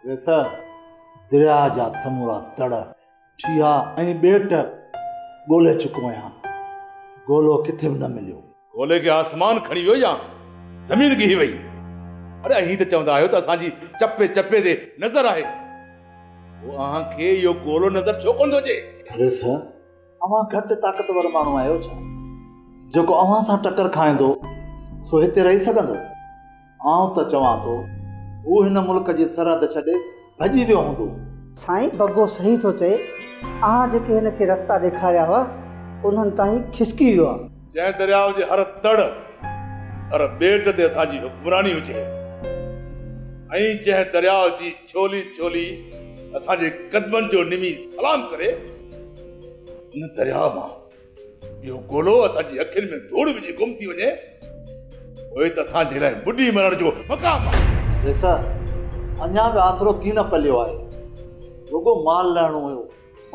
वैसा दरिया जा समूरा तड़ ठिया ऐं ॿेट ॻोल्हे चुको आहियां गोलो किथे बि न मिलियो गोले के आसमान खणी वियो या ज़मीन गिही वई अरे अहीं त चवंदा आहियो त असांजी चपे चपे ते नज़र आहे अहांखे इहो गोलो नज़र छो कोन थो अचे अरे सर अवां घटि ताक़तवर माण्हू आहियो छा जेको अवां सां टकर खाईंदो सो हिते रही सघंदो आउं त चवां थो हू हिन मुल्क जी सरहद छॾे भॼी वियो हूंदो साईं बग्गो सही थो चए जेके हिन खे रस्ता ॾेखारिया हुआ उन्हनि ताईं खिसकी वियो आहे जंहिं दरियाव जे हर तड़ हर ॿेट ते असांजी हुक्मरानी हुजे ऐं जंहिं दरियाव जी छोली छोली असांजे कदमनि जो निमी सलाम करे उन दरिया मां इहो गोलो असांजी अखियुनि में धूड़ विझी गुम थी वञे उहे त असांजे लाइ ॿुॾी मरण जो मक़ाम आहे वैसा अञा बि आसरो कीन पलियो आहे रुगो माल लहणो हुयो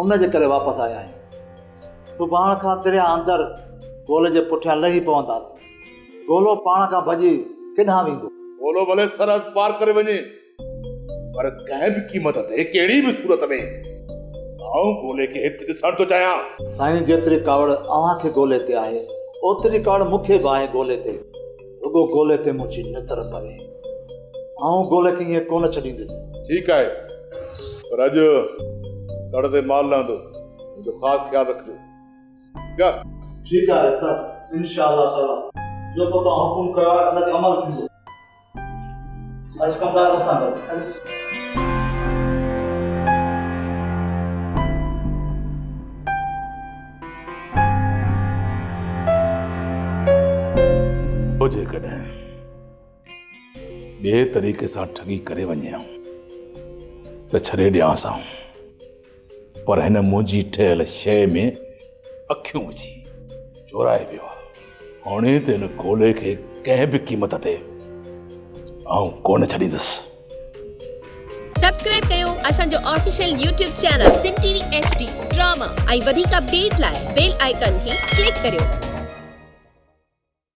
उन जे करे वापसि आया आहियूं सुभाणे खां दरिया अंदरि गोले जे पुठियां लही पवंदासीं गोलो पाण खां भॼी किथां वेंदो गोलो भले सरहद पार करे वञे पर कंहिं बि क़ीमत ते कहिड़ी बि सूरत में आऊं गोले खे हिते ॾिसण थो चाहियां साईं जेतिरी कावड़ अव्हां खे गोले ते आहे ओतिरी कावड़ मूंखे बि आहे गोले ते रुगो गोले ते मुंहिंजी नज़र पवे आऊं गोले खे ईअं कोन छॾींदुसि ठीकु आहे पर अॼु तड़ ते माल लहंदो मुंहिंजो ख़ासि ख़्यालु रखिजो ठीकु आहे ठीकु आहे सर इंशाअल्लाह ताला जेको तव्हां हुकुम कयो आहे उन ते अमल थींदो अशकमदार सां हुजे कॾहिं ॿिए तरीक़े सां ठगी करे वञे त छॾे ॾियांसि पर हिन मुंहिंजी ठहियल शइ में अखियूं विझी चोराए वियो आहे हाणे त हिन गोले खे कंहिं बि क़ीमत ते आऊं कोन छॾींदुसि सब्सक्राइब कयो असांजो official YouTube channel Sindh TV HD drama ऐं वधीक अपडेट लाइ बेल आइकन खे क्लिक करियो